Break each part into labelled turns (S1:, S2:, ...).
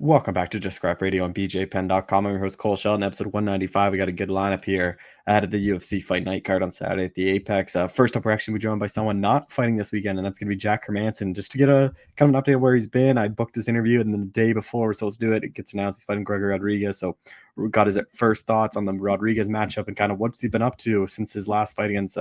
S1: Welcome back to Just Scrap Radio on BJPen.com. I'm your host, Cole Shelton, episode 195. We got a good lineup here at the UFC Fight Night card on Saturday at the Apex. First up, we're actually going to be joined by someone not fighting this weekend, and that's going to be Jack Hermansson. Just to get a kind of an update of where he's been, I booked this interview, and then the day before we're supposed to do it, it gets announced he's fighting Gregory Rodriguez. So we got his first thoughts on the Rodriguez matchup and kind of what's he been up to since his last fight against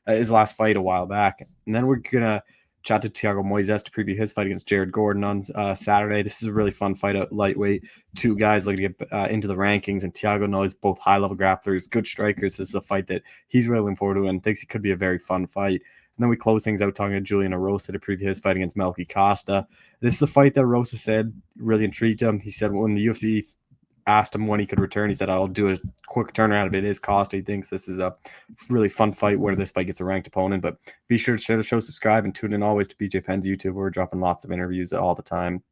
S1: his last fight a while back. And then we're going to chat to Thiago Moises to preview his fight against Jared Gordon on Saturday. This is a really fun fight at lightweight. Two guys looking to get into the rankings, and Thiago knows both high-level grapplers, good strikers. This is a fight that he's really looking forward to and thinks it could be a very fun fight. And then we close things out talking to Julian Erosa to preview his fight against Melky Costa. This is a fight that Erosa said really intrigued him. He said when the UFC asked him when he could return, he said, I'll do a quick turnaround if it is Costa. He thinks this is a really fun fight where this fight gets a ranked opponent. But be sure to share the show, subscribe, and tune in always to BJ Penn's YouTube. We're dropping lots of interviews all the time.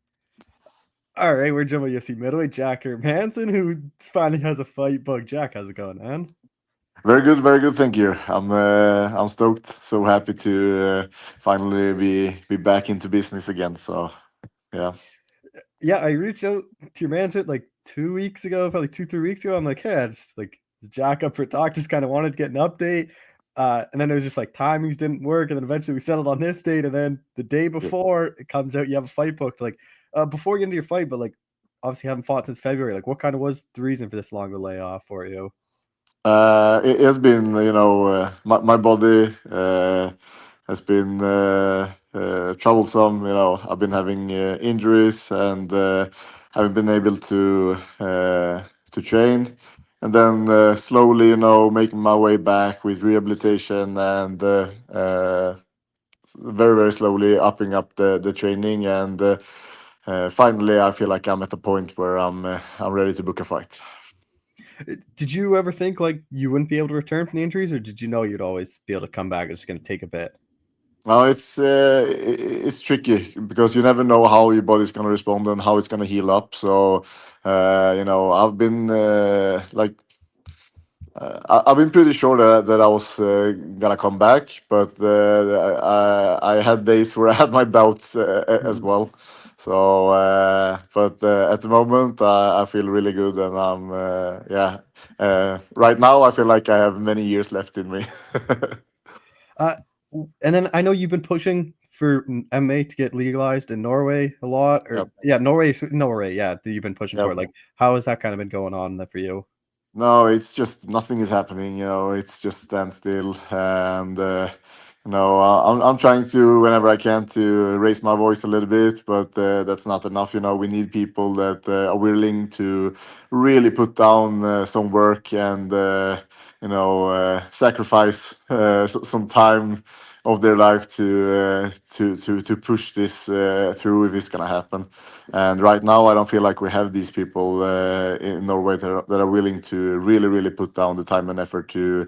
S1: All right, we're joined by UFC middleweight Jack Hermansson, who finally has a fight booked. Jack, how's it going, man?
S2: Very good, very good. Thank you. I'm stoked. So happy to finally be back into business again. So yeah.
S1: Yeah, I reached out to your manager like 2 weeks ago, probably 3 weeks ago. I'm like, hey, just like is Jack up for talk? Just kind of wanted to get an update. And then it was just like timings didn't work, and then eventually we settled on this date. And then the day before it comes out, you have a fight booked. Like before you get into your fight, but like obviously haven't fought since February. Like, what kind of was the reason for this long of a layoff for you?
S2: It has been, my body has been troublesome. I've been having injuries and haven't been able to train. And then slowly, making my way back with rehabilitation and very, very slowly upping up the training. And finally, I feel like I'm at the point where I'm ready to book a fight.
S1: Did you ever think like you wouldn't be able to return from the injuries, or did you know you'd always be able to come back? It's just going to take a bit.
S2: No, it's tricky because you never know how your body's gonna respond and how it's gonna heal up. So, I've been I've been pretty sure that I was gonna come back, but I had days where I had my doubts as well. So, but at the moment, I feel really good, and right now I feel like I have many years left in me.
S1: Uh, and then I know you've been pushing for MMA to get legalized in Norway a lot, or
S2: Yep.
S1: yeah, Norway, yeah, that you've been pushing for
S2: Yep.
S1: it. Like, how has that kind of been going on there for you?
S2: No, it's just nothing is happening. It's just standstill, and I'm trying to whenever I can to raise my voice a little bit, but that's not enough. We need people that are willing to really put down some work and sacrifice some time of their life to push this through if it's gonna happen. And right now, I don't feel like we have these people in Norway that are willing to really, really put down the time and effort to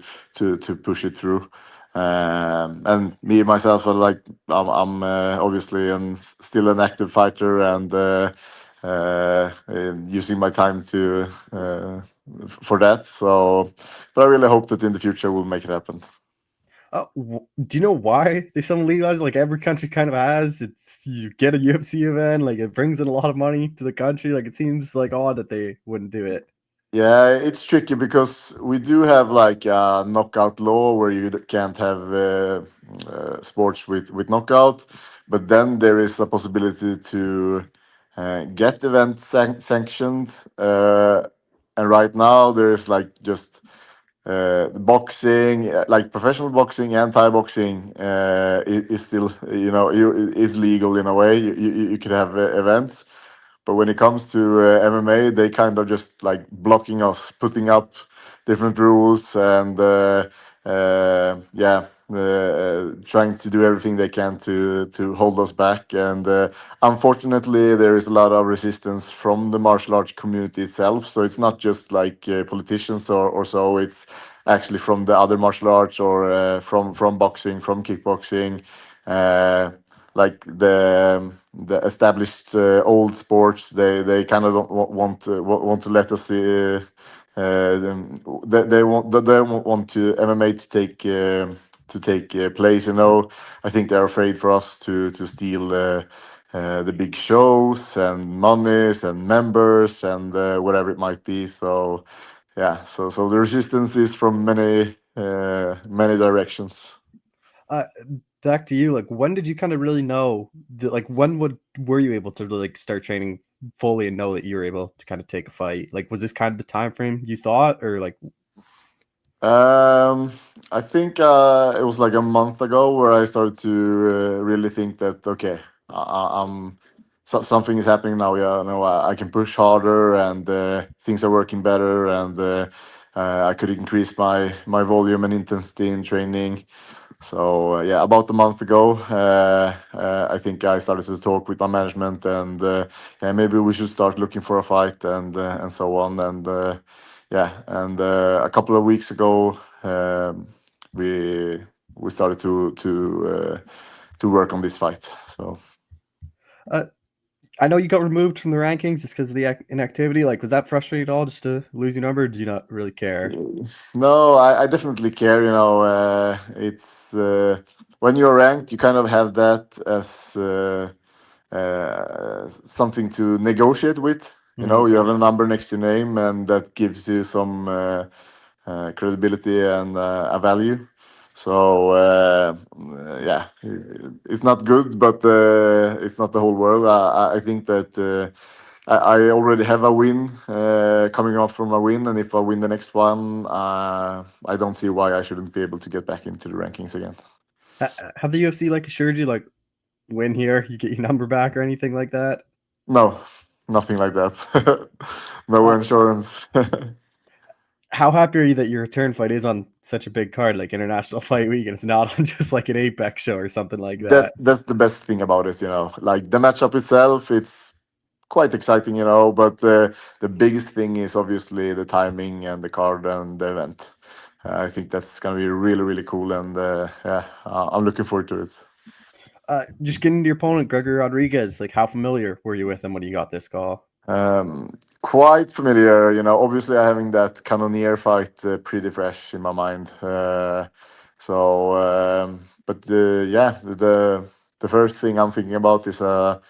S2: push it through. And me myself, I'm obviously still an active fighter and using my time to for that. So, but I really hope that in the future we'll make it happen.
S1: Do you know why they suddenly legalized? Like every country kind of has. It's you get a UFC event, like it brings in a lot of money to the country. Like it seems like odd that they wouldn't do it.
S2: Yeah, it's tricky because we do have like a knockout law where you can't have sports with knockout, but then there is a possibility to get event sanctioned. And right now there is like just boxing, like professional boxing and Thai boxing is still, is legal in a way. You could have events, but when it comes to MMA, they kind of just like blocking us, putting up different rules, and trying to do everything they can to hold us back. And unfortunately, there is a lot of resistance from the martial arts community itself. So it's not just like politicians or so. It's actually from the other martial arts or from boxing, from kickboxing. Like the established old sports, they kind of don't want to let us they want to MMA to take place. I think they're afraid for us to steal the big shows and monies and members and whatever it might be. So yeah, so the resistance is from many directions.
S1: Uh, Back to you. Like, when did you kind of really know? Like, when were you able to like start training fully and know that you were able to kind of take a fight? Like, was this kind of the time frame you thought, or like?
S2: Um, I think it was like a month ago where I started to really think that okay, I'm something is happening now. Yeah, no, I can push harder and things are working better, and I could increase my volume and intensity in training. So yeah, about a month ago, I think I started to talk with my management, and yeah, maybe we should start looking for a fight and so on. And yeah, and a couple of weeks ago, we we started to work on this fight. So
S1: Uh, I know you got removed from the rankings just because of the inactivity. Like, was that frustrating at all, just to lose your number? Or do you not really care?
S2: no, I definitely care. You know, it's when you're ranked, you kind of have that as something to negotiate with. You know,
S1: Hmm.
S2: you have a number next to your name, and that gives you some credibility and a value. So yeah, it's not good, but it's not the whole world. I think that I already have a win coming up from a win, and if I win the next one, I don't see why I shouldn't be able to get back into the rankings again.
S1: Have the UFC like assured you like win here, you get your number back or anything like that?
S2: No, nothing like that. No
S1: Uh,
S2: insurance.
S1: how happy are you that your return fight is on such a big card like International Fight Week and it's not on just like an Apex show or something like that?
S2: That's the best thing about it, you know. Like the matchup itself, it's quite exciting, you know. But the biggest thing is obviously the timing and the card and the event. I think that's gonna be really really cool, and yeah, I'm looking forward to it.
S1: Just getting to your opponent, Gregory Rodriguez. Like, how familiar were you with him when you got this call?
S2: Quite familiar, you know. Obviously, I having that Cannoneer fight pretty fresh in my mind. But yeah, the first thing I'm thinking about is a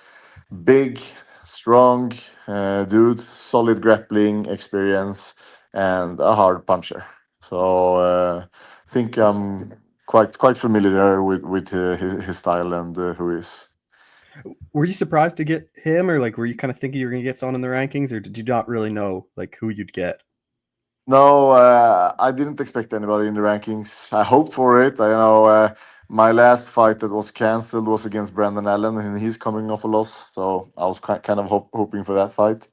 S2: big, strong dude, solid grappling experience, and a hard puncher. So I think I'm quite familiar with his style and who he is.
S1: Were you surprised to get him, or like were you kind of thinking you were gonna get someone in the rankings, or did you not really know like who you'd get?
S2: No, I didn't expect anybody in the rankings. I hoped for it. I know my last fight that was cancelled was against Brandon Allen, and he's coming off a loss. So I was kind of hoping for that fight.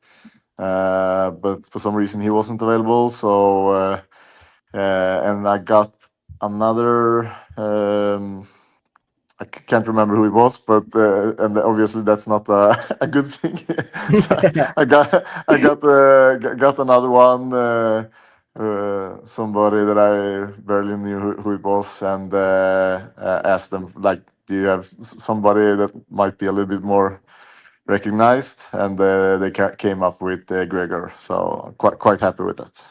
S2: But for some reason he wasn't available. So and I got another. Can't remember who it was, but and obviously that's not a good thing. So I got another one, somebody that I barely knew who it was, and asked them like, "Do you have somebody that might be a little bit more recognized?" And they came up with Gregor, so quite happy with that.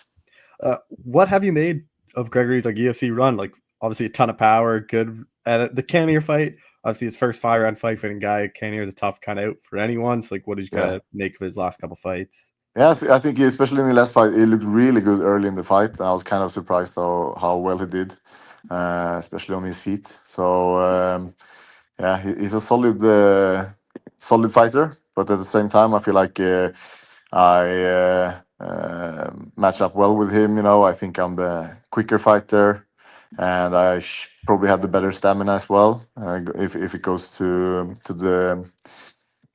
S1: What have you made of Gregory's like UFC run? Like, obviously a ton of power, good. The Cannonier fight, obviously his first 5 round fight fighting guy. Cannonier is a tough kind of out for anyone. So, like, what did you kind
S2: Yeah.
S1: of make of his last couple fights?
S2: Yeah, I think especially in the last fight, he looked really good early in the fight. And I was kind of surprised how well he did, especially on his feet. So yeah, he's a solid fighter. But at the same time, I feel like I match up well with him. You know, I think I'm the quicker fighter, and I probably have the better stamina as well. If it goes to the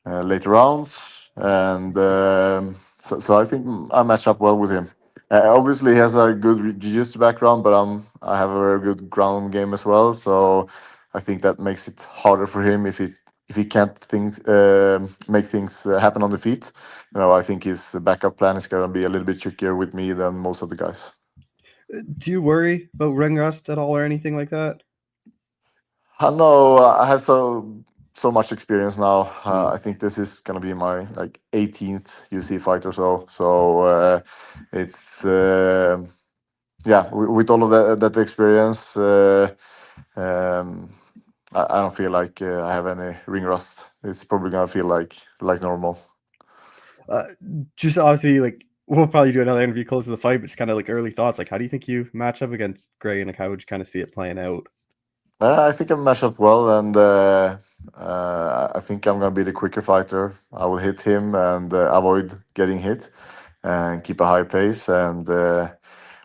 S2: later rounds, and so I think I match up well with him. Obviously, he has a good jiu-jitsu background, but I have a very good ground game as well. So I think that makes it harder for him if he can't make things happen on the feet. You know, I think his backup plan is gonna be a little bit trickier with me than most of the guys.
S1: Do you worry about ring rust at all or anything like that?
S2: I know I have so much experience now.
S1: Hmm.
S2: I think this is gonna be my like 18th UC fight or so. So it's yeah, with all of that experience, um, I don't feel like I have any ring rust. It's probably gonna feel like normal.
S1: Uh, just obviously, like we'll probably do another interview close to the fight, but just kind of like early thoughts. Like, how do you think you match up against Gray, and like how would you kind of see it playing out?
S2: I think I match up well, and I think I'm gonna be the quicker fighter. I will hit him and avoid getting hit, and keep a high pace and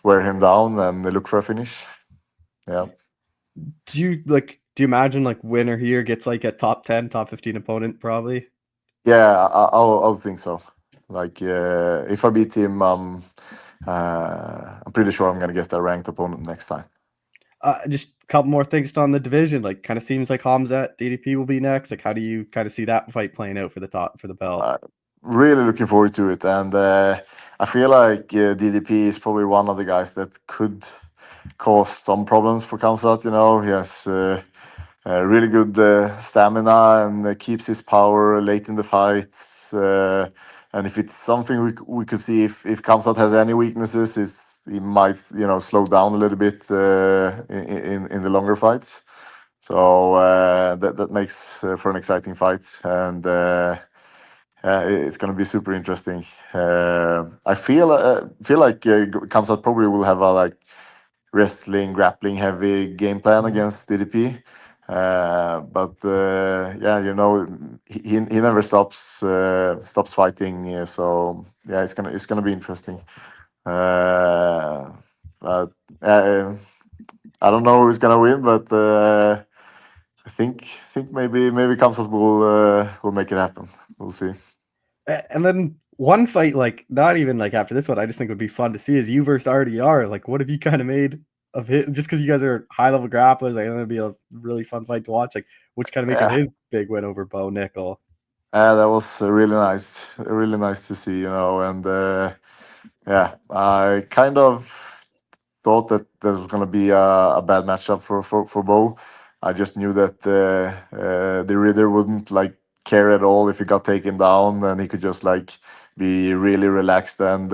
S2: wear him down and look for a finish. Yeah,
S1: Do you imagine like winner here gets like a top 10, top 15 opponent probably?
S2: yeah, I'll think so. Like if I beat him, I'm pretty sure I'm gonna get a ranked opponent next time.
S1: Just a couple more things on the division. Like, kind of seems like Hamzat DDP will be next. Like, how do you kind of see that fight playing out for the belt?
S2: Uh, Really looking forward to it, and I feel like DDP is probably one of the guys that could cause some problems for Kamsat. You know, he has really good stamina and keeps his power late in the fights. And if it's something we could see, if Kamsat has any weaknesses, is he might slow down a little bit in the longer fights. So that makes for an exciting fight, and it's going to be super interesting. I feel like Kamsat probably will have a like wrestling, grappling heavy game plan
S1: Mhm.
S2: against DDP. But yeah, he never stops fighting. So yeah, it's gonna be interesting. But I don't know who's gonna win, but I think maybe Kamsat will make it happen. We'll see.
S1: And then one fight, like not even like after this one, I just think would be fun to see is you versus RDR. Like, what have you kind of made of it? Just because you guys are high level grapplers, I think it'd be a really fun fight to watch. Like, what you kind of make of
S2: Yeah,
S1: his big win over Bo Nickel?
S2: that was really nice to see, and yeah, I kind of thought that this was going to be a bad matchup for Bo. I just knew that the Ridder wouldn't like care at all if he got taken down, and he could just like be really relaxed and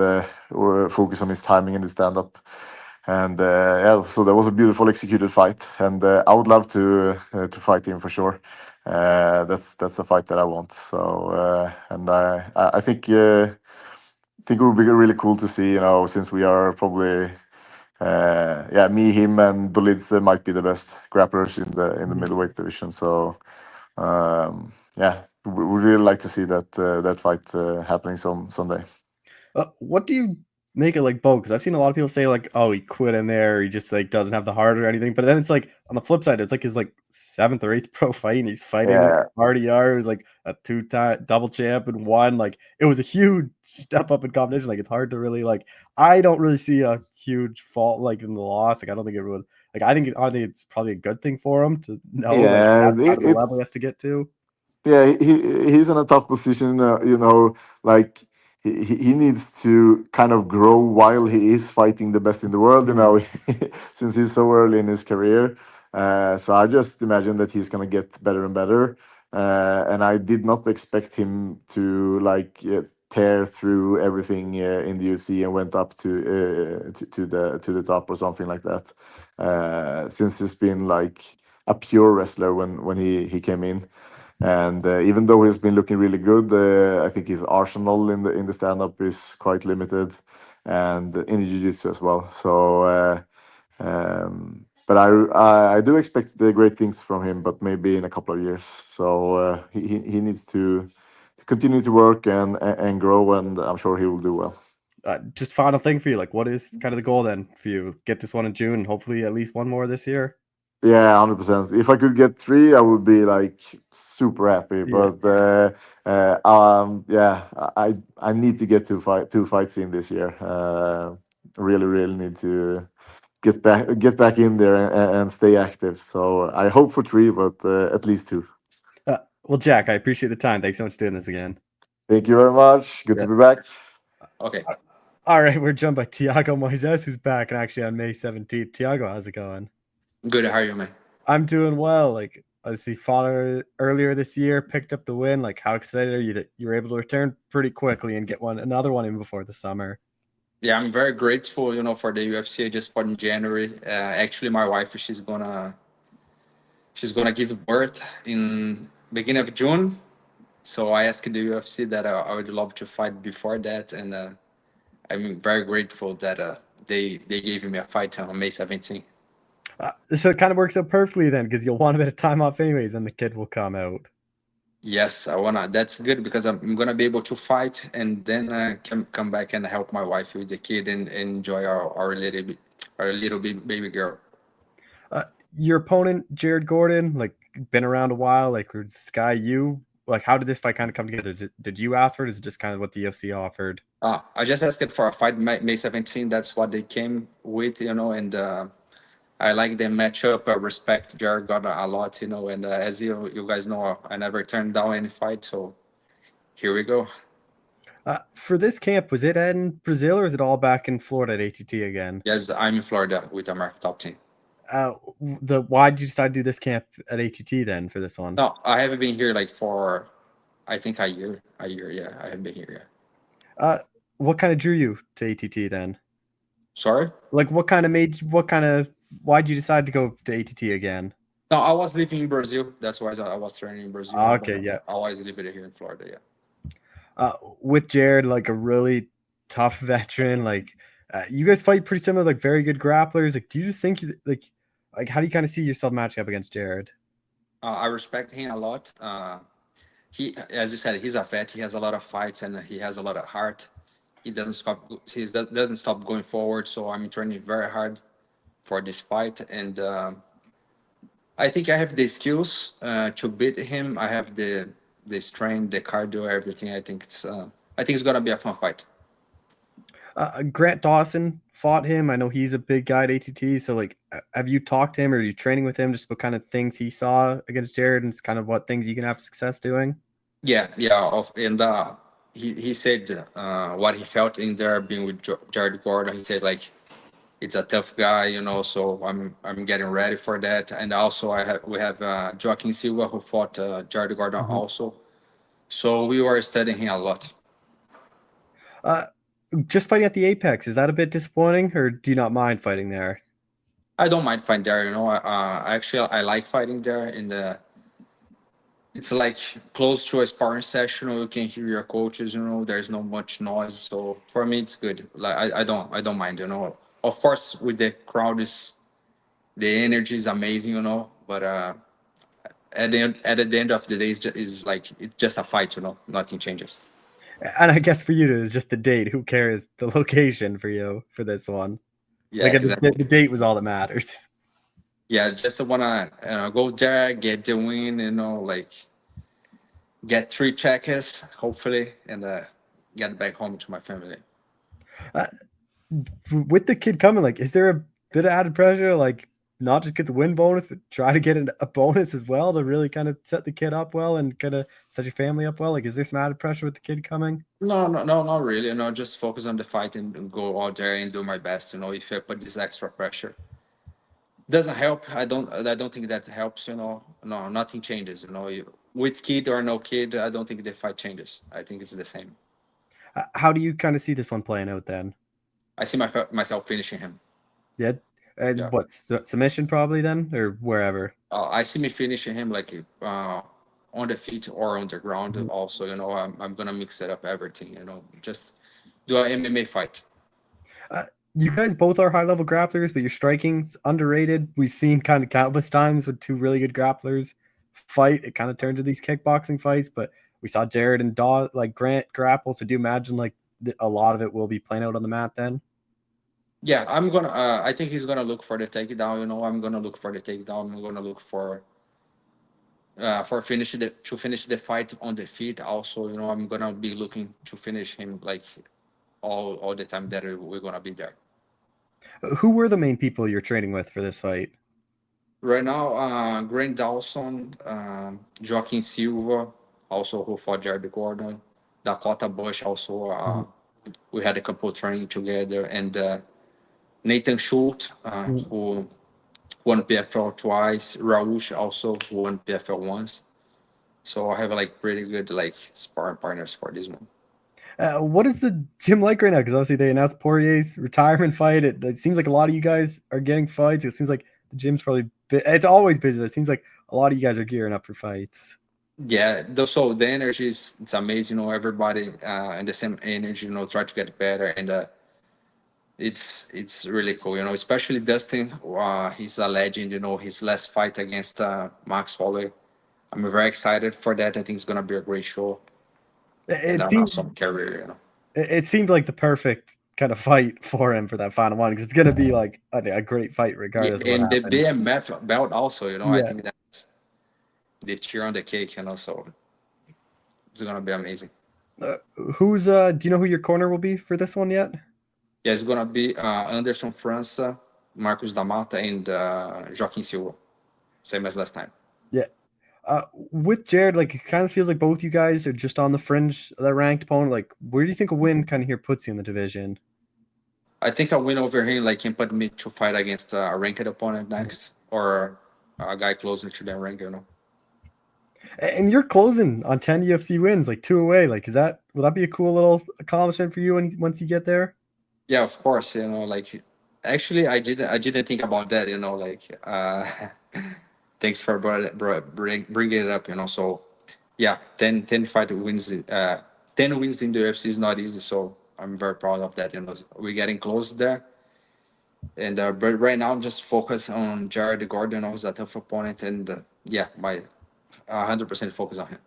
S2: or focus on his timing and his stand up. And yeah, so that was a beautiful executed fight, and I would love to fight him for sure. That's a fight that I want. So and I think it would be really cool to see, since we are probably yeah, me, him, and Dolidze might be the best grapplers in the
S1: Mhm.
S2: middleweight division. So yeah, we would really like to see that fight happening someday.
S1: What do you make it like Bo? Because I've seen a lot of people say like, "Oh, he quit in there. He just like doesn't have the heart or anything." But then it's like on the flip side, it's like his like seventh or eighth pro fight, and he's fighting
S2: Yeah,
S1: RDR, who's like a two-time double champ and one. Like it was a huge step up in competition. Like it's hard to really like. I don't really see a huge fault like in the loss. Like I don't think it would. Like I think it's probably a good thing for him to know like
S2: yeah,
S1: that's kind of the level he has
S2: it's
S1: to get to.
S2: yeah, he's in a tough position. Like he needs to kind of grow while he is fighting the best in the world.
S1: Mhm.
S2: Since he's so early in his career. So I just imagine that he's gonna get better and better. And I did not expect him to like tear through everything in the UFC and went up to the top or something like that. Since he's been like a pure wrestler when he came in. And even though he's been looking really good, I think his arsenal in the stand up is quite limited, and in the jiu-jitsu as well. So, but I do expect the great things from him, but maybe in a couple of years. So he needs to continue to work and grow, and I'm sure he will do well.
S1: Just final thing for you, like, what is kind of the goal then for you? Get this one in June, and hopefully at least one more this year.
S2: Yeah, 100%. If I could get three, I would be like super happy.
S1: Yeah.
S2: But yeah, I need to get two fights in this year. Really need to get back in there and stay active. So I hope for three, but at least two.
S1: Well, Jack, I appreciate the time. Thanks so much for doing this again.
S2: Thank you very much. Good
S1: Yeah.
S2: to be back.
S3: Okay.
S1: All right, we're joined by Thiago Moises, who's back and actually on May 17th. Thiago, how's it going?
S3: Good. How are you, man?
S1: I'm doing well. Like, I see father earlier this year picked up the win. Like, how excited are you that you were able to return pretty quickly and get another one in before the summer?
S3: Yeah, I'm very grateful, for the UFC I just fought in January. Actually, my wife, she's gonna give birth in beginning of June. So I asked the UFC that I would love to fight before that, and I'm very grateful that they gave me a fight on May 17th.
S1: So it kind of works out perfectly then, because you'll want a bit of time off anyways, and the kid will come out.
S3: Yes, I wanna. That's good because I'm gonna be able to fight, and then can come back and help my wife with the kid and enjoy our little baby girl.
S1: Your opponent, Jared Gordon, like been around a while. Like, was this guy you? Like, how did this fight kind of come together? Did you ask for it? Is it just kind of what the UFC offered?
S3: I just asked for a fight May 17th. That's what they came with, and I like the matchup. I respect Jared Gordon a lot, and as you guys know, I never turned down any fight. So here we go.
S1: For this camp, was it in Brazil or is it all back in Florida at ATT again?
S3: Yes, I'm in Florida with American Top Team.
S1: Why did you decide to do this camp at ATT then for this one?
S3: No, I haven't been here like for, I think a year. Yeah, I have been here. Yeah.
S1: What kind of drew you to ATT then?
S3: Sorry?
S1: Like, why'd you decide to go to ATT again?
S3: No, I was living in Brazil. That's why I was training in Brazil.
S1: Okay, yeah.
S3: I always lived here in Florida. Yeah.
S1: With Jared, like a really tough veteran, like you guys fight pretty similar, like very good grapplers. Like, do you just think like how do you kind of see yourself matching up against Jared?
S3: I respect him a lot. He, as you said, he's a vet. He has a lot of fights and he has a lot of heart. He doesn't stop. Doesn't stop going forward. So I'm training very hard for this fight, and I think I have the skills to beat him. I have the strength, the cardio, everything. I think it's gonna be a fun fight.
S1: Grant Dawson fought him. I know he's a big guy at ATT. So, like, have you talked to him or are you training with him? Just what kind of things he saw against Jared and kind of what things you can have success doing?
S3: Yeah. And he said what he felt in there being with Jared Gordon. He said like it's a tough guy, So I'm getting ready for that. And also we have Joaquin Silva who fought Jared Gordon also. So we were studying him a lot.
S1: Just fighting at the Apex, is that a bit disappointing, or do you not mind fighting there?
S3: I don't mind fighting there. Actually, I like fighting there. It's like close to a sparring session. You can hear your coaches. There's not much noise. So for me, it's good. Like I don't mind. Of course, with the crowd, the energy is amazing. But at the end of the day, it's just a fight. Nothing changes.
S1: And I guess for you, it's just the date. Who cares the location for you for this one?
S3: Yeah,
S1: like
S3: exactly.
S1: The date was all that matters.
S3: Yeah, just wanna go there, get the win. Get 3 checkers, hopefully, and get back home to my family.
S1: With the kid coming, like, is there a bit of added pressure? Like, not just get the win bonus, but try to get a bonus as well to really kind of set the kid up well and kind of set your family up well? Like, is there some added pressure with the kid coming?
S3: No, not really. Just focus on the fight and go out there and do my best. If I put this extra pressure, doesn't help. I don't think that helps. No, nothing changes. With kid or no kid, I don't think the fight changes. I think it's the same.
S1: How do you kind of see this one playing out then?
S3: I see myself finishing him.
S1: Yeah.
S3: Yeah.
S1: What, submission probably then, or wherever?
S3: I see me finishing him like on the feet or on the ground. Also, I'm gonna mix it up everything. Just do an MMA fight.
S1: You guys both are high-level grapplers, but your striking's underrated. We've seen kind of countless times with two really good grapplers fight. It kind of turns to these kickboxing fights, but we saw Jared and Grant grapple. So do you imagine like a lot of it will be playing out on the mat then?
S3: Yeah, I think he's gonna look for the takedown. I'm gonna look for the takedown. I'm gonna look for finish the fight on the feet. Also, I'm gonna be looking to finish him like all the time that we're gonna be there.
S1: Who were the main people you're training with for this fight?
S3: Right now, Grant Dawson, Joaquin Silva, also who fought Jared Gordon, Dakota Bush, also we had a couple training together, and Nathan Schultz, who won PFL twice, Rausch also who won PFL once. So I have like pretty good like sparring partners for this one.
S1: What is the gym like right now? Because obviously they announced Poirier's retirement fight. It seems like a lot of you guys are getting fights. It seems like the gym's probably it's always busy. But it seems like a lot of you guys are gearing up for fights.
S3: Yeah, so the energy is it's amazing. Everybody and the same energy. Try to get better, and it's really cool. Especially Dustin. He's a legend. His last fight against Max Holloway. I'm very excited for that. I think it's gonna be a great show and
S1: It
S3: an
S1: seems
S3: awesome career.
S1: it seemed like the perfect kind of fight for him for that final one because it's gonna be like a great fight
S3: Yeah,
S1: regardless of what
S3: and the
S1: happens.
S3: BMF belt also. I
S1: Yeah.
S3: think that's the cherry on the cake. So it's gonna be amazing.
S1: Who's do you know who your corner will be for this one yet?
S3: Yeah, it's gonna be Anderson França, Marcos da Mata, and Joaquim Silva, same as last time.
S1: Yeah. With Jared, like it kind of feels like both you guys are just on the fringe of that ranked opponent. Like, where do you think a win kind of here puts you in the division?
S3: I think a win over him can put me to fight against a ranked opponent next, or a guy closer to that rank.
S1: And you're closing on 10 UFC wins, like 2 away. Like, will that be a cool little accomplishment for you once you get there?
S3: Yeah, of course. Actually, I didn't think about that. Thanks for bringing it up. So yeah, 10 fight wins. 10 wins in the UFC is not easy. So I'm very proud of that. We're getting close there. And but right now I'm just focused on Jared Gordon. Who's a tough opponent, and yeah, my 100% focus on him.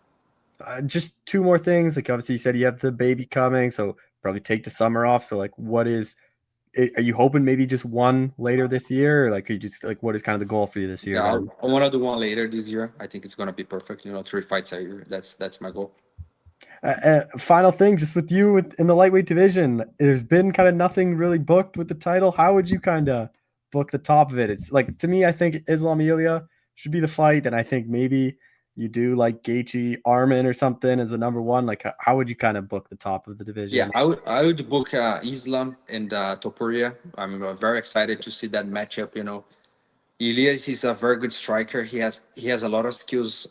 S1: Just 2 more things. Like, obviously, you said you have the baby coming, so probably take the summer off. So, like, are you hoping maybe just one later this year? Or like, are you just like, what is kind of the goal for you this year?
S3: Yeah, I want to do one later this year. I think it's gonna be perfect. 3 fights a year. That's my goal.
S1: Final thing, just with you in the lightweight division, there's been kind of nothing really booked with the title. How would you kind of book the top of it? It's like, to me, I think Islam Ilya should be the fight, and I think maybe you do like Gaethje Armin or something as the number one. Like, how would you kind of book the top of the division?
S3: Yeah, I would book Islam and Topuria. I'm very excited to see that matchup. Elias is a very good striker. He has a lot of skills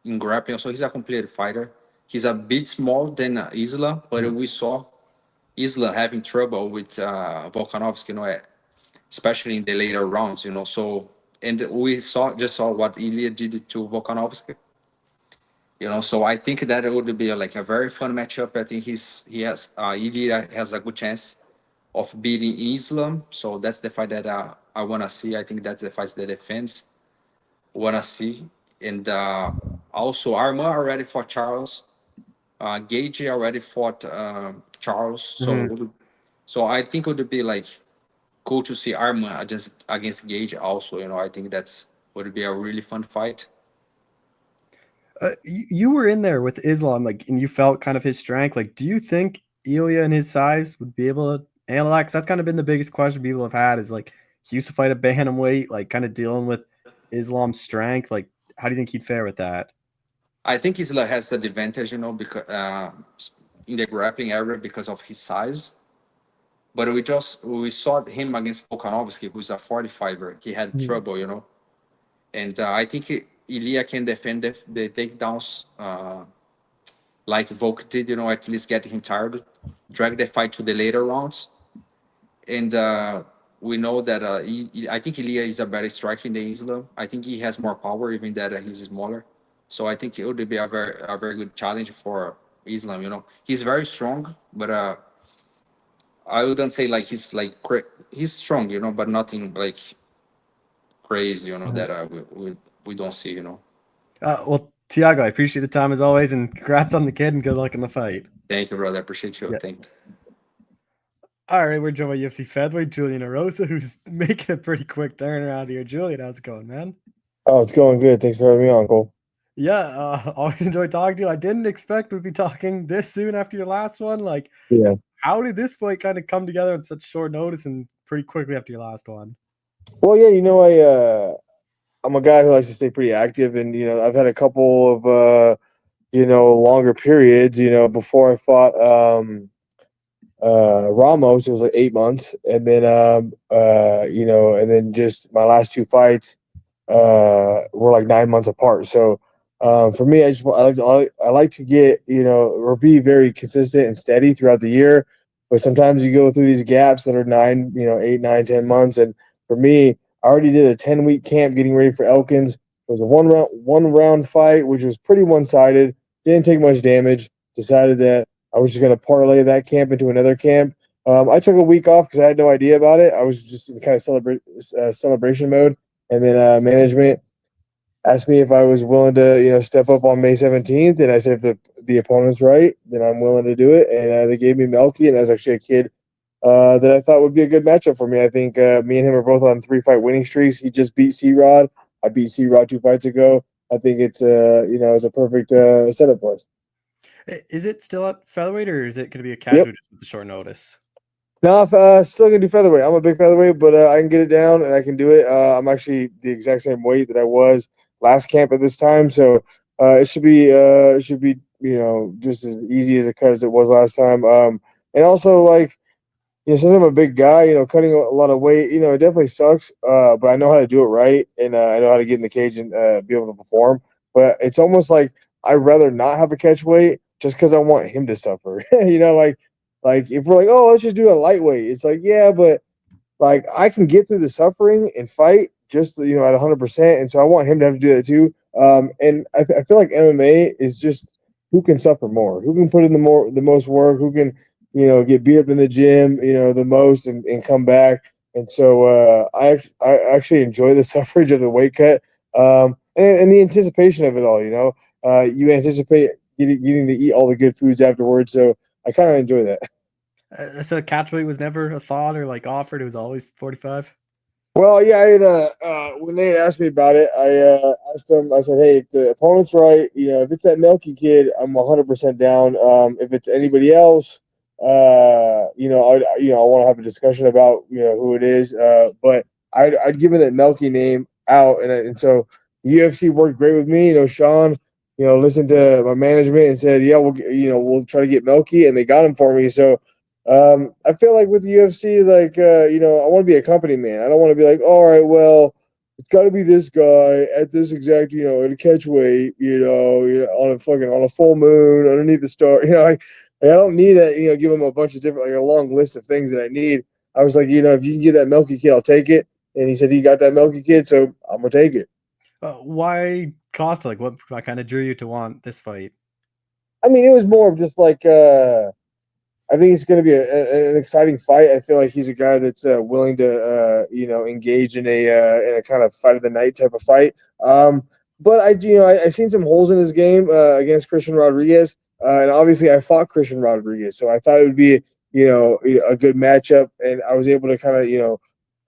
S3: in grappling. So he's a complete fighter. He's a bit small than Isla, but we saw Isla having trouble with Volkanovski. Especially in the later rounds. So and we saw what Ilya did to Volkanovski. So I think that it would be like a very fun matchup. I think Ilya has a good chance of beating Islam. So that's the fight that I want to see. I think that's the fight that the fans want to see. And also, Arma already fought Charles. Gage already fought Charles. So I think it would be like cool to see Arma against Gage also. I think would be a really fun fight.
S1: You were in there with Islam, like, and you felt kind of his strength. Like, do you think Ilya and his size would be able to handle that? Because that's kind of been the biggest question people have had is like, he used to fight a bantamweight, like, kind of dealing with Islam's strength. Like, how do you think he'd fare with that?
S3: I think Isla has the advantage, because in the grappling area because of his size. But we saw him against Volkanovski, who's a 45er. He had trouble, and I think Ilya can defend the takedowns like Volk did, at least get him tired, drag the fight to the later rounds. And we know that I think Ilya is a better striker than Islam. I think he has more power, even that he's smaller. So I think it would be a very good challenge for Islam. He's very strong, but I wouldn't say like he's strong, but nothing like crazy, that we don't see.
S1: Well, Thiago, I appreciate the time as always, and congrats on the kid, and good luck in the fight.
S3: Thank you, brother. I appreciate you.
S1: Yeah.
S3: Thank you.
S1: All right, we're joined by UFC featherweight Julian Erosa, who's making a pretty quick turnaround here. Julian, how's it going, man?
S4: Oh, it's going good. Thanks for having me on, Cole.
S1: Yeah, always enjoy talking to you. I didn't expect we'd be talking this soon after your last one. Like,
S4: Yeah.
S1: how did this fight kind of come together on such short notice and pretty quickly after your last one?
S4: Well, yeah, I'm a guy who likes to stay pretty active, and I've had a couple of longer periods. Before I fought Ramos, it was like 8 months, and then and then just my last 2 fights were like 9 months apart. So for me, I like to get or be very consistent and steady throughout the year. But sometimes you go through these gaps that are 8, 9, 10 months. And for me, I already did a 10-week camp getting ready for Elkins, was a one round fight, which was pretty one sided. Didn't take much damage. Decided that I was just going to parlay that camp into another camp. I took a week off because I had no idea about it. I was just in kind of celebration mode, and then management asked me if I was willing to, step up on May 17th, and I said if the opponent's right, then I'm willing to do it. And they gave me Melky, and that was actually a kid that I thought would be a good matchup for me. I think me and him are both on 3-fight winning streaks. He just beat C Rod. I beat C Rod 2 fights ago. I think it's it's a perfect setup for us.
S1: Is it still at featherweight, or is it going to be a casual just with the short notice?
S4: No, still gonna do featherweight. I'm a big featherweight, but I can get it down and I can do it. I'm actually the exact same weight that I was last camp at this time, so it should be just as easy as a cut as it was last time. And also like since I'm a big guy, cutting a lot of weight, it definitely sucks. But I know how to do it right, and I know how to get in the cage and be able to perform. But it's almost like I'd rather not have a catch weight just because I want him to suffer. Like if we're like, oh, let's just do a lightweight. It's like, yeah, but like I can get through the suffering and fight just at 100%, and so I want him to have to do that too. And I feel like MMA is just who can suffer more, who can put in the most work, who can get beat up in the gym the most and come back. And so I actually enjoy the suffrage of the weight cut and the anticipation of it all. You anticipate getting to eat all the good foods afterwards, so I kind of enjoy that.
S1: So catchweight was never a thought or like offered. It was always 45.
S4: Well, yeah, I had, when they asked me about it, I asked them. I said, "Hey, if the opponent's right, if it's that Melky kid, I'm 100% down. If it's anybody else, I want to have a discussion about who it is. But I'd given that Melky name out, and so the UFC worked great with me. Sean, listened to my management and said, yeah, we'll try to get Melky, and they got him for me. So I feel like with the UFC, like I want to be a company man. I don't want to be like, all right, well, it's got to be this guy at this exact, at a catch weight, on a full moon underneath the star. I don't need that. Give him a bunch of different, like a long list of things that I need. I was like, if you can get that Melky kid, I'll take it. And he said he got that Melky kid, so I'm gonna take it.
S1: Why Costa? Like, what kind of drew you to want this fight?
S4: I mean, it was more of just like I think it's going to be an exciting fight. I feel like he's a guy that's willing to, engage in a kind of fight of the night type of fight. But I seen some holes in his game against Christian Rodriguez, and obviously I fought Christian Rodriguez, so I thought it would be, a good matchup, and I was able to kind of,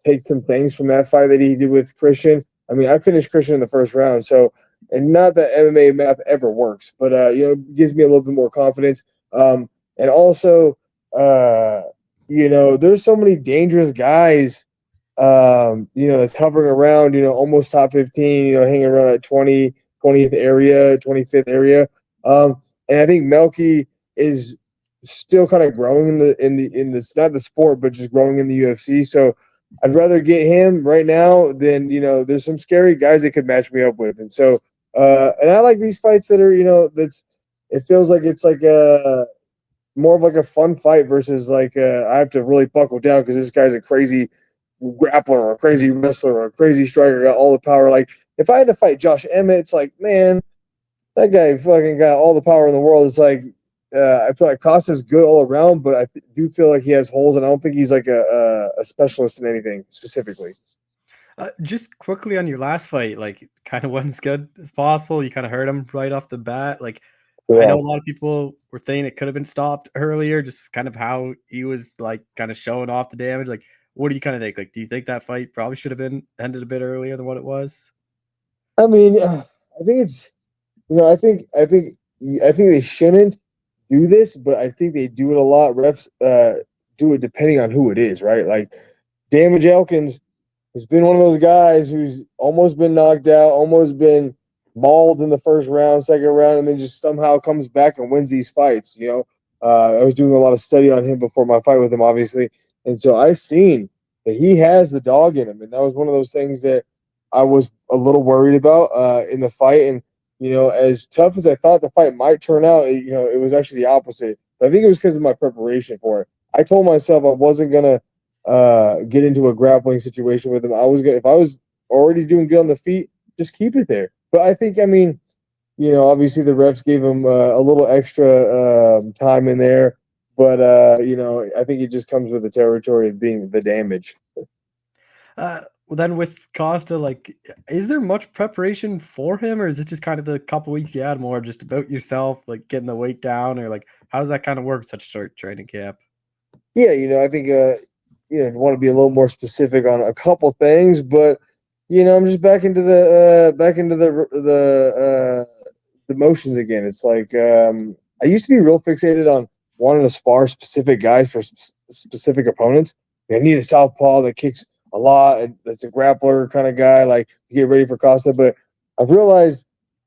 S4: take some things from that fight that he did with Christian. I mean, I finished Christian in the first round, so and not that MMA math ever works, but it gives me a little bit more confidence. And also, there's so many dangerous guys, that's hovering around, almost top 15, hanging around at 20th area, 25th area. And I think Melky is still kind of growing in this, not the sport, but just growing in the UFC. So I'd rather get him right now than, there's some scary guys that could match me up with. And so, and I like these fights that are, it feels like it's like more of like a fun fight versus like I have to really buckle down because this guy's a crazy grappler or a crazy wrestler or a crazy striker, got all the power. Like if I had to fight Josh Emmett, it's like, man, that guy fucking got all the power in the world. It's like I feel like Costa's good all around, but I do feel like he has holes, and I don't think he's like a specialist in anything specifically.
S1: Just quickly on your last fight, like kind of went as good as possible. You kind of hurt him right off the bat. Like I know a lot of people were saying it could have been stopped earlier, just kind of how he was like kind of showing off the damage. Like, what do you kind of think? Like, do you think that fight probably should have been ended a bit earlier than what it was?
S4: I mean, I think it's I think they shouldn't do this, but I think they do it a lot. Refs do it depending on who it is, right? Like Damage Elkins has been one of those guys who's almost been knocked out, almost been mauled in the first round, second round, and then just somehow comes back and wins these fights. I was doing a lot of study on him before my fight with him, obviously, and so I seen that he has the dog in him, and that was one of those things that I was a little worried about in the fight. And as tough as I thought the fight might turn out, it was actually the opposite. But I think it was because of my preparation for it. I told myself I wasn't gonna get into a grappling situation with him. I was gonna, if I was already doing good on the feet, just keep it there. But I think, I mean, obviously the refs gave him a little extra time in there, but I think it just comes with the territory of being the damage.
S1: Well, then with Costa, like, is there much preparation for him, or is it just kind of the couple weeks you had more just about yourself, like getting the weight down, or like how does that kind of work such a short training camp?
S4: Yeah, I think want to be a little more specific on a couple things, but I'm just back into the motions again. It's like I used to be real fixated on wanting to spar specific guys for specific opponents. I need a southpaw that kicks a lot and that's a grappler kind of guy, like to get ready for Costa. But I've realized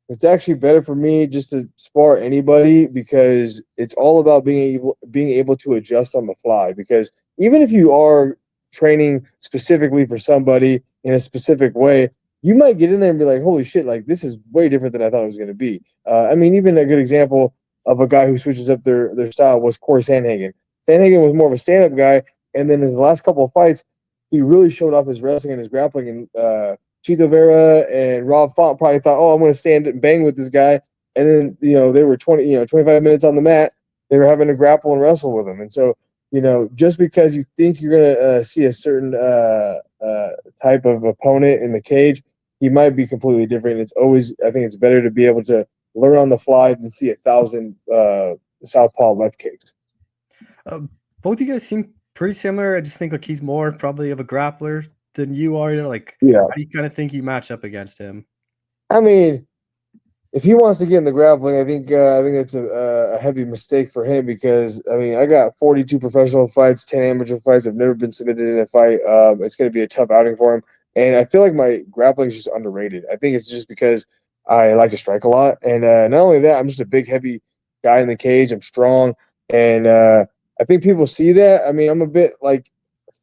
S4: it's actually better for me just to spar anybody because it's all about being able to adjust on the fly. Because even if you are training specifically for somebody in a specific way, you might get in there and be like, holy shit, like this is way different than I thought it was going to be. I mean, even a good example of a guy who switches up their style was Corey Sandhagen. Sandhagen was more of a stand-up guy, and then in the last couple of fights, he really showed off his wrestling and his grappling. And Chito Vera and Rob Font probably thought, oh, I'm going to stand and bang with this guy. And then, they were 25 minutes on the mat. They were having to grapple and wrestle with him. And so, just because you think you're going to see a certain type of opponent in the cage, he might be completely different. I think it's better to be able to learn on the fly than see 1,000 southpaw left kicks.
S1: Both you guys seem pretty similar. I just think like he's more probably of a grappler than you are. Like,
S4: yeah.
S1: How do you kind of think you match up against him?
S4: I mean, if he wants to get in the grappling, I think it's a heavy mistake for him because I mean I got 42 professional fights, 10 amateur fights. I've never been submitted in a fight. It's going to be a tough outing for him, and I feel like my grappling is just underrated. I think it's just because I like to strike a lot, and not only that, I'm just a big, heavy guy in the cage. I'm strong, and I think people see that. I mean, I'm a bit like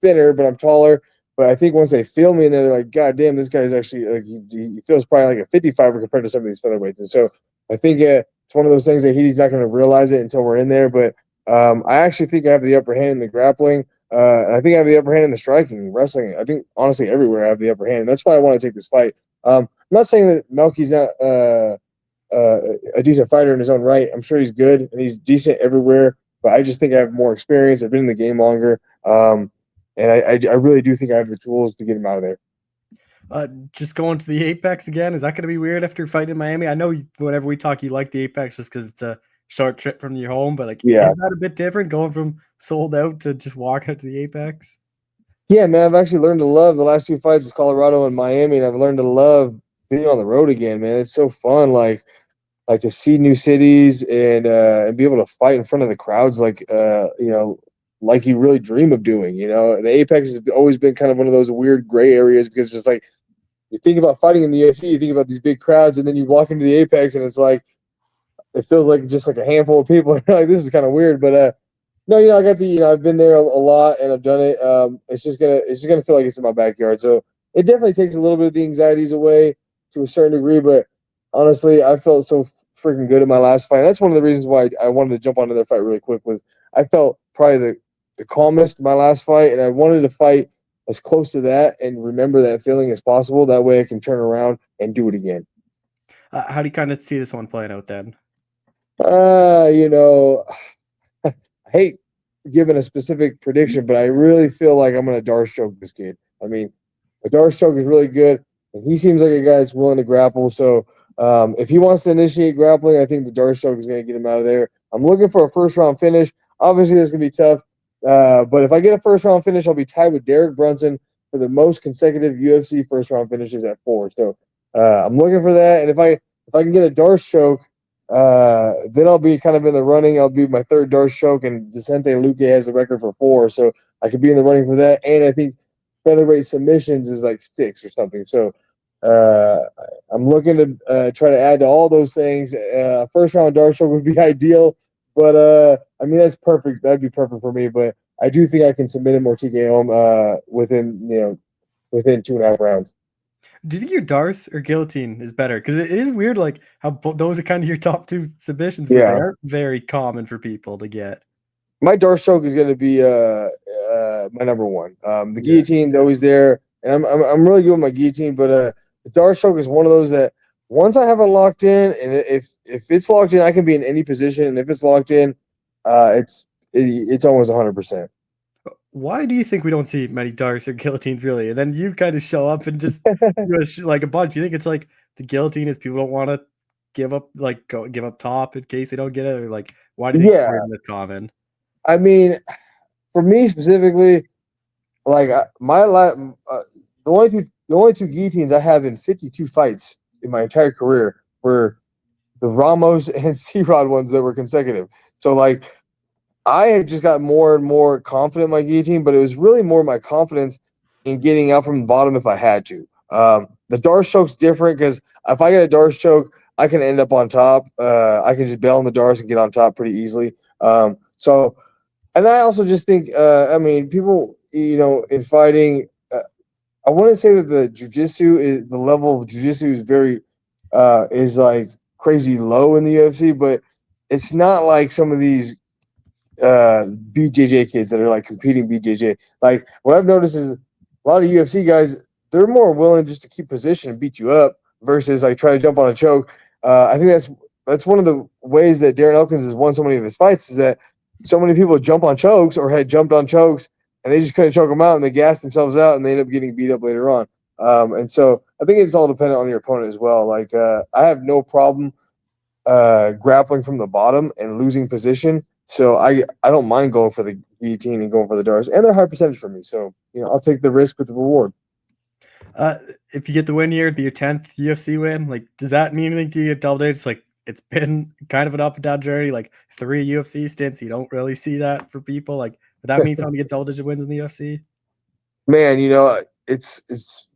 S4: thinner, but I'm taller. But I think once they feel me and they're like, God damn, this guy's actually like he feels probably like a 55er compared to some of these featherweights. And so I think it's one of those things that he's not going to realize it until we're in there. But I actually think I have the upper hand in the grappling. And I think I have the upper hand in the striking, wrestling. I think honestly everywhere I have the upper hand. And that's why I want to take this fight. I'm not saying that Melky's not a decent fighter in his own right. I'm sure he's good and he's decent everywhere. But I just think I have more experience. I've been in the game longer. And I really do think I have the tools to get him out of there.
S1: Just going to the Apex again, is that going to be weird after fighting in Miami? I know whenever we talk, you like the Apex just because it's a short trip from your home, but like, is that a bit different going from sold out to just walking out to the Apex?
S4: Yeah, man, I've actually learned to love the last two fights with Colorado and Miami, and I've learned to love being on the road again, man. It's so fun, like to see new cities and be able to fight in front of the crowds, like like you really dream of doing. The Apex has always been kind of one of those weird gray areas because just like you think about fighting in the UFC, you think about these big crowds, and then you walk into the Apex and it's like it feels like just like a handful of people. Like this is kind of weird, but no, I got I've been there a lot and I've done it. It's just gonna feel like it's in my backyard. So it definitely takes a little bit of the anxieties away to a certain degree. But honestly, I felt so freaking good in my last fight. That's one of the reasons why I wanted to jump onto that fight really quick. Was I felt probably the calmest in my last fight, and I wanted to fight as close to that and remember that feeling as possible. That way, I can turn around and do it again.
S1: How do you kind of see this one playing out then?
S4: I hate giving a specific prediction, but I really feel like I'm going to Darce choke this kid. I mean, a Darce choke is really good, and he seems like a guy that's willing to grapple. So if he wants to initiate grappling, I think the Darce choke is going to get him out of there. I'm looking for a first-round finish. Obviously, that's going to be tough. But if I get a first-round finish, I'll be tied with Derek Brunson for the most consecutive UFC first-round finishes at 4. So I'm looking for that. And if I can get a Darce choke, then I'll be kind of in the running. I'll be my third Darce choke, and Vicente Luque has the record for 4, so I could be in the running for that. And I think featherweight submissions is like 6 or something. So I'm looking to try to add to all those things. First round Darce choke would be ideal, but I mean that's perfect. That'd be perfect for me. But I do think I can submit him or TKO him within 2.5 rounds.
S1: Do you think your Darce or guillotine is better? Because it is weird, like how those are kind of your top 2 submissions, but they aren't very common for people to get.
S4: My Darce choke is going to be my number one. The guillotine's always there, and I'm really good with my guillotine, but the Darce choke is one of those that once I have it locked in, and if it's locked in, I can be in any position, and if it's locked in, it's almost 100%.
S1: Why do you think we don't see many darts or guillotines really? And then you kind of show up and just do like a bunch. You think it's like the guillotine is people don't want to give up give up top in case they don't get it, or like why do you think
S4: Yeah,
S1: we're in this common?
S4: I mean, for me specifically, like the only two guillotines I have in 52 fights in my entire career were the Ramos and C-Rod ones that were consecutive. So like I had just got more and more confident in my guillotine, but it was really more my confidence in getting out from the bottom if I had to. The Darce choke's different because if I get a Darce choke, I can end up on top. I can just bail on the Darce and get on top pretty easily. So, and I also just think, I mean, people, in fighting, I wouldn't say that the level of jujitsu is is like crazy low in the UFC, but it's not like some of these BJJ kids that are like competing BJJ. Like what I've noticed is a lot of UFC guys, they're more willing just to keep position and beat you up versus like try to jump on a choke. I think that's one of the ways that Darren Elkins has won so many of his fights is that so many people jump on chokes or had jumped on chokes and they just couldn't choke them out and they gassed themselves out and they end up getting beat up later on. And so I think it's all dependent on your opponent as well. Like I have no problem grappling from the bottom and losing position. So I don't mind going for the guillotine and going for the Darce, and they're high percentage for me. So I'll take the risk with the reward.
S1: If you get the win here, it'd be your 10th UFC win. Like, does that mean anything to you at double digits? Like, it's been kind of an up and down journey. Like 3 UFC stints, you don't really see that for people. Like, would that mean something to get double digit wins in the UFC?
S4: Man, it's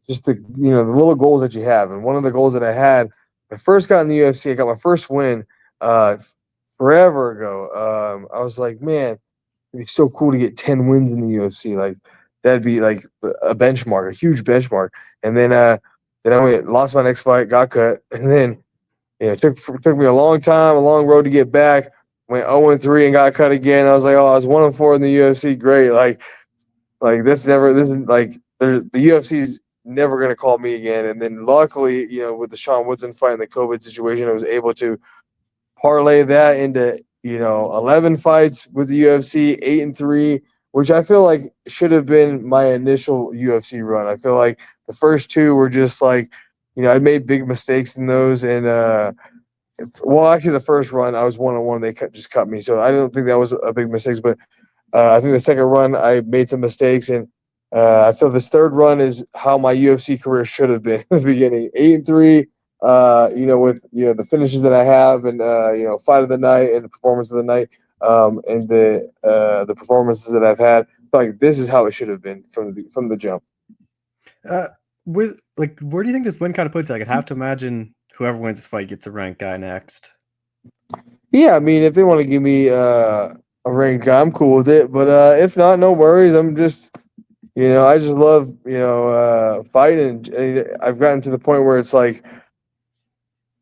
S4: just the the little goals that you have, and one of the goals that I had when I first got in the UFC, I got my first win forever ago. I was like, man, it'd be so cool to get 10 wins in the UFC. Like that'd be like a benchmark, a huge benchmark. And then I lost my next fight, got cut, and then it took me a long time, a long road to get back. Went 0-3 and got cut again. I was like, oh, I was 1-4 in the UFC. Great, this is like the UFC's never gonna call me again. And then luckily, with the Sean Woodson fight and the COVID situation, I was able to parlay that into 11 fights with the UFC, 8-3, which I feel like should have been my initial UFC run. I feel like the first two were just like, I made big mistakes in those, and actually the first run I was 1-1. They just cut me, so I don't think that was a big mistake. But I think the second run I made some mistakes, and I feel this third run is how my UFC career should have been at the beginning. 8-3, with the finishes that I have, and fight of the night and the performance of the night, and the performances that I've had. Like this is how it should have been from the jump.
S1: With like, where do you think this win kind of puts you? Like, I'd have to imagine whoever wins this fight gets a ranked guy next.
S4: Yeah, I mean, if they want to give me a ranked guy, I'm cool with it. But if not, no worries. I'm just, I just love, fighting. And I've gotten to the point where it's like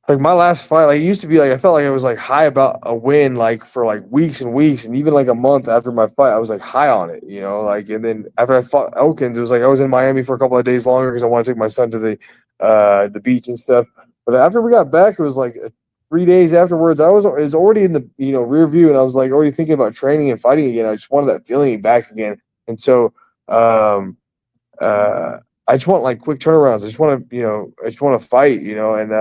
S4: my last fight, like it used to be like I felt like I was like high about a win like for like weeks and weeks, and even like a month after my fight, I was like high on it, and then after I fought Elkins, it was like I was in Miami for a couple of days longer because I wanted to take my son to the beach and stuff. But after we got back, it was like 3 days afterwards, it was already in the rear view, and I was like already thinking about training and fighting again. I just wanted that feeling back again, and so I just want like quick turnarounds. I just want to fight, and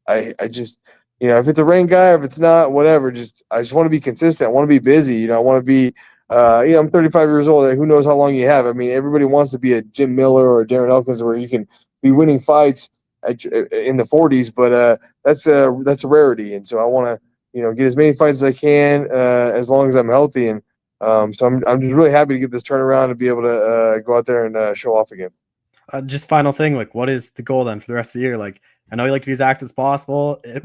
S4: I just, if it's a rain guy, or if it's not, whatever. I just want to be consistent. I want to be busy. I want to be, I'm 35 years old. Who knows how long you have? I mean, everybody wants to be a Jim Miller or a Darren Elkins where you can be winning fights in the 40s, but that's a rarity. And so I want to, get as many fights as I can as long as I'm healthy. And so I'm just really happy to get this turnaround and be able to go out there and show off again.
S1: Just final thing, like, what is the goal then for the rest of the year? Like, I know you like to be as active as possible. It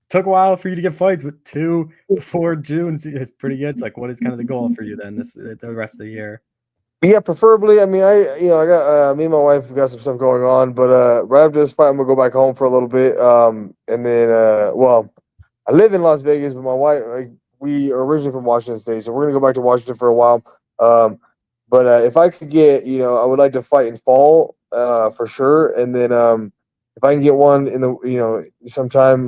S1: took a while for you to get fights, but 2 before June, it's pretty good. It's like, what is kind of the goal for you then the rest of the year?
S4: Yeah, preferably. I mean, I got me and my wife got some stuff going on, but right after this fight, I'm gonna go back home for a little bit. And then I live in Las Vegas, but my wife, we are originally from Washington State, so we're gonna go back to Washington for a while. But if I could get, I would like to fight in fall for sure, and then if I can get one in the sometime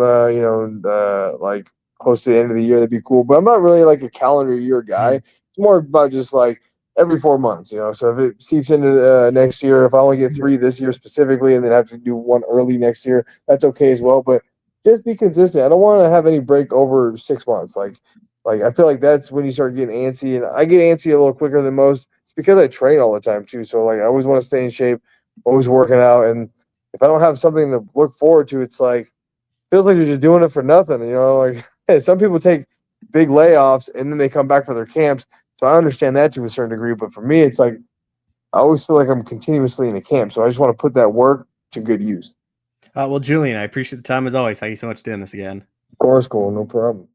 S4: like close to the end of the year, that'd be cool. But I'm not really like a calendar year guy. It's more about just like every 4 months, So if it seeps into next year, if I only get 3 this year specifically, and then have to do one early next year, that's okay as well. But just be consistent. I don't want to have any break over 6 months. Like I feel like that's when you start getting antsy, and I get antsy a little quicker than most. It's because I train all the time too. So like I always want to stay in shape, always working out, and if I don't have something to look forward to, it's like feels like you're just doing it for nothing. Like some people take big layoffs and then they come back for their camps. So I understand that to a certain degree, but for me, it's like I always feel like I'm continuously in a camp. So I just want to put that work to good use.
S1: Well, Julian, I appreciate the time as always. Thank you so much for doing this again.
S4: Of course, Cole, no problem.